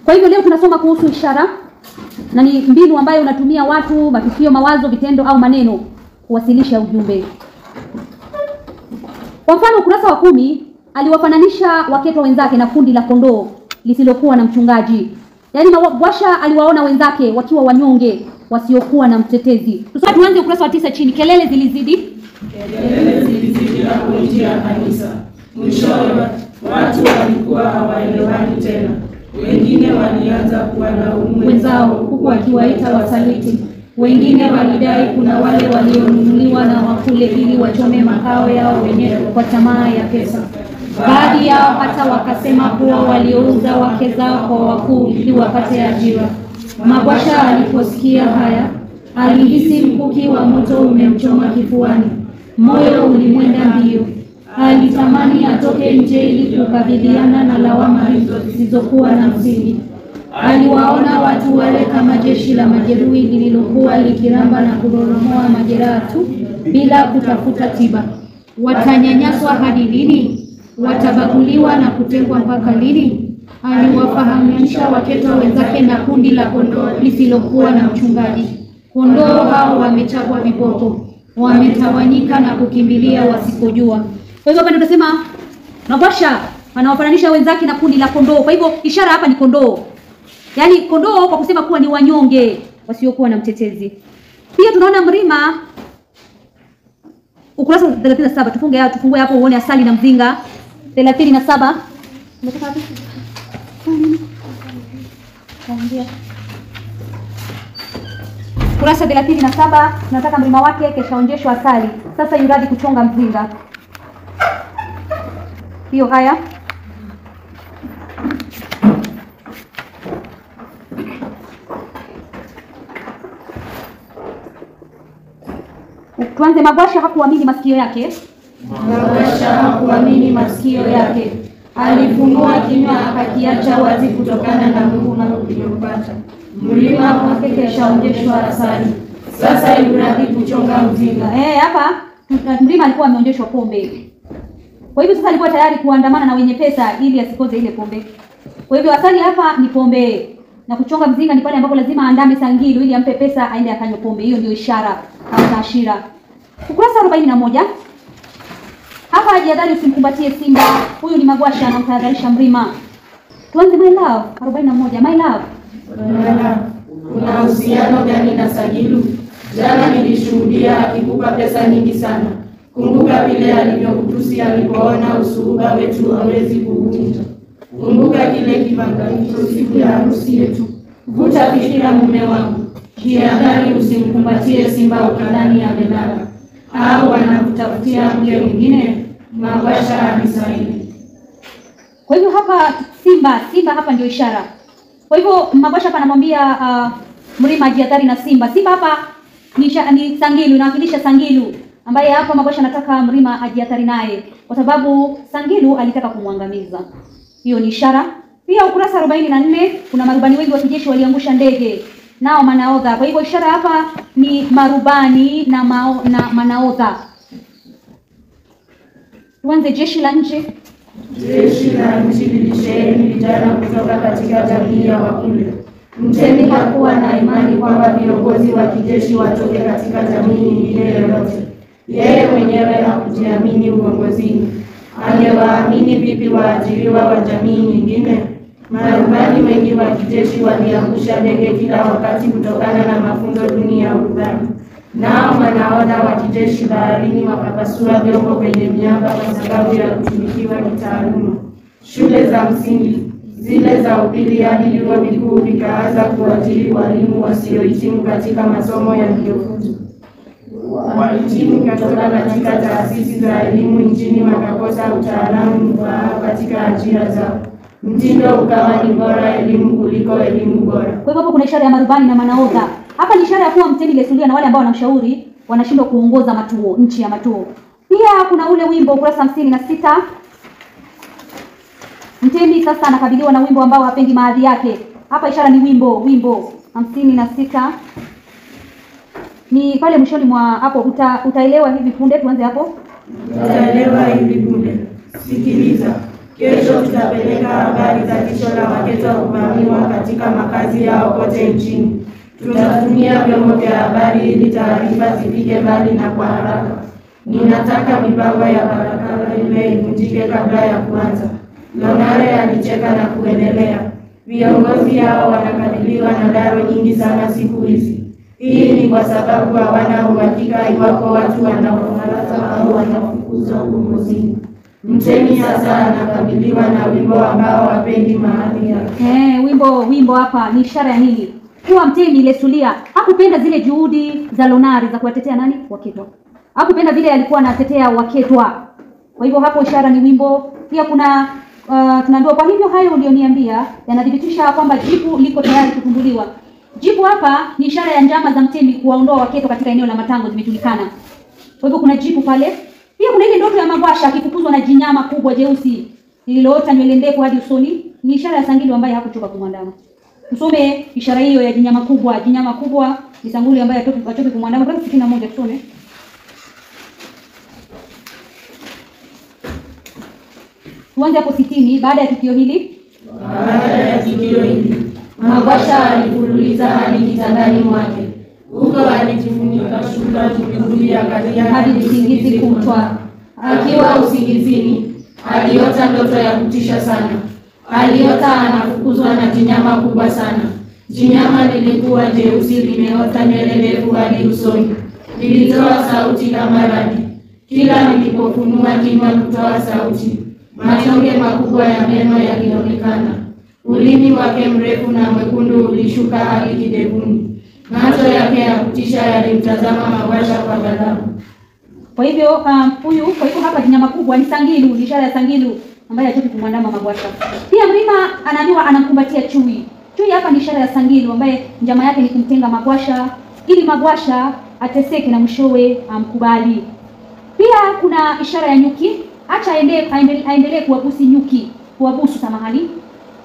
Kwa hivyo leo tunasoma kuhusu ishara, na ni mbinu ambayo unatumia watu, matukio, mawazo, vitendo au maneno kuwasilisha ujumbe. Kwa mfano ukurasa wa 10 aliwafananisha Waketwa wenzake na kundi la kondoo lisilokuwa na mchungaji. Yaani Mabwasha aliwaona wenzake wakiwa wanyonge, wasiokuwa na mtetezi. Tusome tuanze ukurasa wa 9 chini. Kelele zilizidi na kuingia kanisa. Mwishowe watu walikuwa hawaelewani tena. Wengine walianza kuwalaumu wenzao huku wakiwaita wasaliti. Wengine walidai kuna wale walionunuliwa na wakule ili wachome makao yao wenyewe kwa tamaa ya pesa. Baadhi yao hata wakasema kuwa waliouza wake zao kwa wakuu ili wapate ajira. Mabwasha aliposikia haya, alihisi mkuki wa moto umemchoma kifuani. Moyo ulimwenda mbio. Alitamani atoke nje ili kukabiliana na lawama hizo zisizokuwa na msingi. Aliwaona watu wale kama jeshi la majeruhi lililokuwa likiramba na kuroromoa majeraha tu bila kutafuta tiba. Watanyanyaswa hadi lini? Watabaguliwa na kutengwa mpaka lini? Aliwafahamisha Waketwa wenzake na kundi la kondoo lisilokuwa na mchungaji. Kondoo hao wamechapwa viboko, wametawanyika na kukimbilia wasikojua. Kwa hivyo hapa tunasema Mabwasha anawafananisha wenzake na kundi la kondoo. Kwa hivyo ishara hapa ni kondoo. Yaani kondoo kwa kusema kuwa ni wanyonge, wasiokuwa na mtetezi. Pia tunaona Mrima ukurasa 37, tufungue hapo uone asali na mzinga. 37. Umetoka wapi? Kurasa 37, tunataka Mrima wake keshaonjeshwa asali. Sasa yuradhi kuchonga mzinga. Hiyo haya. Tuanze. Mabwasha hakuamini masikio yake. Mabwasha hakuamini masikio yake. Alifunua kinywa akakiacha wazi kutokana na nguvu uliyopata. Mlima wake keshaonjeshwa asali. Sasa yuradhi kuchonga mzinga. Hapa Mrima alikuwa ameonjeshwa pombe. Kwa hivyo sasa alikuwa tayari kuandamana na wenye pesa ili asikoze ile pombe. Kwa hivyo asali hapa ni pombe. Na kuchonga mzinga ni pale ambapo lazima aandame Sangilu ili ampe pesa aende akanywe pombe. Hiyo ndio ishara au taashira. Ukurasa 41. Hapa jihadhari usimkumbatie simba. Huyu ni Mabwasha anamtahadharisha Mrima. Tuanze my love 41. My love. Kuna uhusiano gani na Sangilu? Jana nilishuhudia akikupa pesa nyingi sana. Kumbuka vile alivyokutusi alipoona usuhuba wetu hawezi kuvunja. Kumbuka kile kibanganicho siku ya harusi yetu. Vuta fikira mume wangu. Jihadhari usimkumbatie simba ukidhani amelala au anakutafutia mke mwingine. Mabwasha alisaini. Kwa hivyo hapa simba hapa ndio ishara. Kwa hivyo Mabwasha hapa anamwambia Mrima jihadhari na simba. Simba hapa ni Sangilu, inawakilisha Sangilu ambaye hapa Mabwasha anataka Mrima ajihadhari naye kwa sababu Sangilu alitaka kumwangamiza. Hiyo ni ishara. Pia ukurasa 44 kuna marubani wengi wa kijeshi waliangusha ndege nao manaodha. Kwa hivyo ishara hapa ni marubani na manaodha. Tuanze jeshi la nchi. Jeshi la nchi lilisheheni vijana kutoka katika jamii ya Wakule. Mtemi hakuwa na imani kwamba viongozi wa kijeshi watoke katika jamii nyingine yoyote. Yeye mwenyewe hakujiamini uongozini. Angewaamini vipi waajiriwa wa jamii nyingine? Marubani wengi wa kijeshi waliangusha ndege kila wakati kutokana na mafunzo duni ya urubani. Nao manahodha wa kijeshi baharini wakapasua vyombo kwenye miamba kwa sababu ya kutumikiwa kitaaluma. Shule za msingi, zile za upili hadi vyuo vikuu vikaanza kuajiri walimu wasiohitimu katika masomo yaliyofuzu. Wahitimu kutoka katika taasisi za elimu nchini wakakosa utaalamu mfaao katika ajira zao. Mtindo ukawa ni bora elimu kuliko elimu bora. Kwa hivyo hapo kuna ishara ya marubani na manahodha. Hapa ni ishara ya kuwa mtemi lesulia na wale ambao wanamshauri wanashindwa kuongoza matuo, nchi ya matuo. Pia kuna ule wimbo ukurasa 56. Mtemi sasa anakabiliwa na wimbo ambao hapendi maadhi yake. Hapa ishara ni wimbo 56. Ni pale mwishoni mwa hapo utaelewa hivi punde. Tuanze hapo. Utaelewa hivi punde. Sikiliza. Kesho tutapeleka habari za tisho la Waketwa kuvamiwa katika makazi yao kote nchini. Tutatumia vyombo vya habari ili taarifa zifike mbali na kwa haraka. Ninataka mipango ya barabara ile ivunjike kabla ya kuanza. Lonare alicheka na kuendelea. Viongozi hao wanakabiliwa na daro nyingi sana siku hizi. Hii ni kwa sababu hawana uhakika iwapo watu wanaomarata au wanafukuzwa uongozini. Mtemi sasa anakabiliwa na wimbo ambao hapendi mahali yake. Wimbo hapa ni ishara ya nini? Kuwa Mtemi Lesulia hakupenda zile juhudi za Lonare za kuwatetea nani? Waketwa. Hakupenda vile alikuwa anatetea Waketwa. Kwa hivyo hapo ishara ni wimbo. Pia kuna tunaambiwa kwa hivyo hayo ulioniambia yanadhibitisha kwamba jibu liko tayari kutumbuliwa. Jibu hapa ni ishara ya njama za Mtemi kuwaondoa Waketwa katika eneo la Matango zimejulikana. Kwa hivyo kuna jibu pale. Pia kuna ile ndoto ya Magwasha akifukuzwa na jinyama kubwa jeusi lililoota nywele ndefu hadi usoni. Ni ishara ya Sangilu ambaye hakuchoka kumwandama. Tusome ishara hiyo ya jinyama kubwa. Jinyama kubwa ni Sangilu ambaye hatoki kumwandama. Kwa 61 tusome. Tuanze hapo 60 baada ya tukio hili. Magwasha alifululiza hadi kitandani mwake. Huko alijifunika shuka kukulia hadi usingizi kumtwaa. Akiwa usingizini, aliota ndoto ya kutisha sana. Aliota anafukuzwa na jinyama kubwa sana. Jinyama lilikuwa jeusi limeota nywele ndefu hadi usoni. Lilitoa sauti kama radi. Kila nilipofunua kinywa kutoa sauti, machonge makubwa ya meno yalionekana. Ulimi wake mrefu na mwekundu ulishuka hadi kidevuni. Macho yake ya kutisha yalimtazama Magwasha kwa ghadhabu. Kwa hivyo hapa jinyama kubwa ni Sangilu, ni ishara ya Sangilu ambaye hatoki kumwandama Magwasha. Pia Mrima anaambiwa anamkumbatia Chui. Chui hapa ni ishara ya Sangilu ambaye njama yake ni kumtenga Magwasha ili Magwasha ateseke na mshowe amkubali. Pia kuna ishara ya nyuki. Acha aendelee kuwabusu samahani.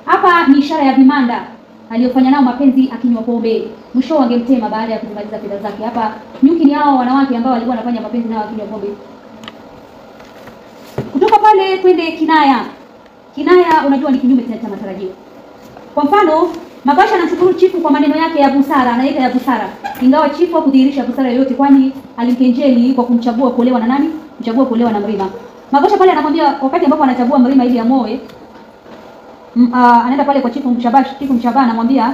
Hapa ni ishara ya Vimanda aliyofanya nao mapenzi akinywa pombe. Mwisho wangemtema baada ya kumaliza fedha zake. Hapa nyuki ni hao wanawake ambao walikuwa wanafanya mapenzi nao akinywa pombe. Kutoka pale twende Kinaya. Kinaya unajua ni kinyume cha matarajio. Kwa mfano, Magwasha anamshukuru chifu kwa maneno yake ya busara, anaita ya busara. Ingawa chifu hakudhihirisha busara yoyote kwani alimkenjeli kwa kumchagua kuolewa na nani? Kumchagua kuolewa na Mrima. Magwasha pale anakwambia wakati ambapo anachagua Mrima ili amoe, anaenda pale kwa chifu Mshabaha anamwambia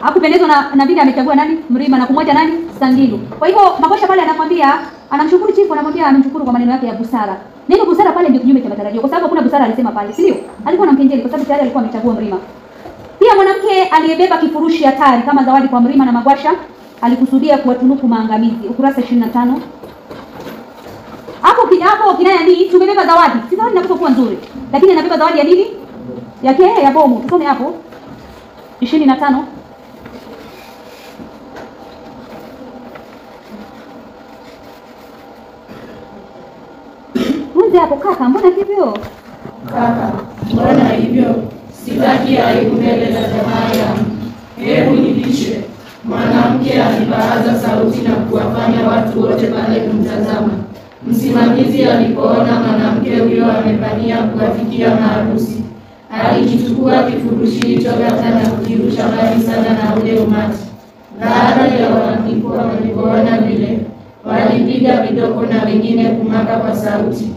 hakupendezwa na vile amechagua nani? Mrima na kumwacha nani? Sangilu. Kwa hivyo Magwasha pale anamwambia anamshukuru chifu, anamwambia amemshukuru kwa maneno yake ya busara. Neno busara pale ndio kinyume cha matarajio kwa sababu hakuna busara alisema pale, si ndio? Alikuwa anamkenjeli kwa sababu tayari alikuwa amechagua Mrima. Pia mwanamke aliyebeba kifurushi hatari kama zawadi kwa Mrima na Magwasha alikusudia kuwatunuku maangamizi. Ukurasa 25. Hapo Kinaya ni tumebeba zawadi. Si zawadi inapokuwa nzuri. Lakini anabeba zawadi ya nini? Ya bomu. Tusome hapo 25. Mwanzo hapo kaka, mbona hivyo? Kaka, mbona hivyo? Sitaki aibu mbele za jamaa yangu. Hebu nipishe. Mwanamke alipaaza sauti na kuwafanya watu wote pale kumtazama. Msimamizi alipoona mwanamke huyo amepania kuwafikia maharusi, alikichukua kifurushi hicho ghafla na kukirusha mbali sana na ule umati. Baada ya walipoona vile, walipiga vidoko na wengine kumaka kwa sauti.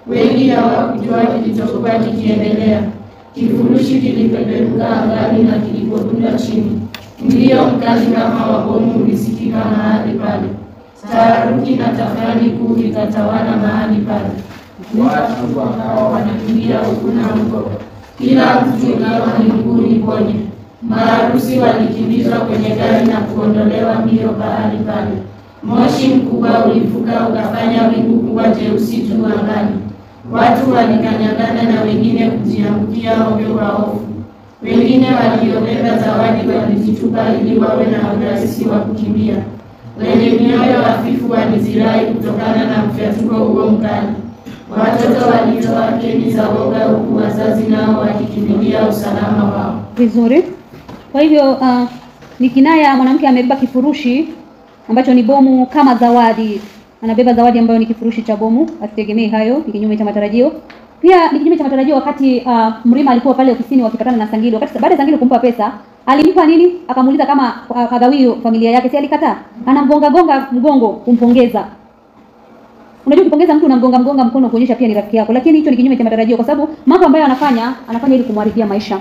Wengi hawakujua kilichokuwa kikiendelea. Kifurushi kilipeperuka angani na kilipodunda chini. Mlio mkali kama wa bomu ulisikika mahali pale. Taharuki na tafrani kuu ikatawala mahali pale. Watu wakawa wanakimbia huku na huko. Kila mtu ikawa ni mguu ponye. Maharusi walikimbizwa kwenye gari na kuondolewa mbio bahari pale. Moshi mkubwa ulifuka ukafanya wingu kubwa jeusi juu angani. Watu walikanyagana na wengine kujiangukia ovyo kwa hofu. Wengine waliobeba zawadi walijitupa ili wawe na urahisi wa kukimbia. Wenye mioyo hafifu walizirai kutokana na mfyatuko huo mkali. Watoto walitoa keni za woga huku wazazi nao wakikimbilia usalama wao. Vizuri. Kwa hivyo ni Kinaya, mwanamke amebeba kifurushi ambacho ni bomu kama zawadi. Anabeba zawadi ambayo ni kifurushi cha bomu, asitegemee hayo, ni kinyume cha matarajio. Pia ni kinyume cha matarajio wakati Mrima alikuwa pale ofisini wakipatana na Sangili. Wakati baada ya Sangili kumpa pesa, alimpa nini? Akamuuliza kama agawi familia yake, si alikataa. Anamgonga mgongo kumpongeza. Unajua kupongeza mtu unamgonga mkono kuonyesha pia ni rafiki yako, lakini hicho ni kinyume cha matarajio kwa sababu mambo ambayo anafanya ili kumharibia maisha.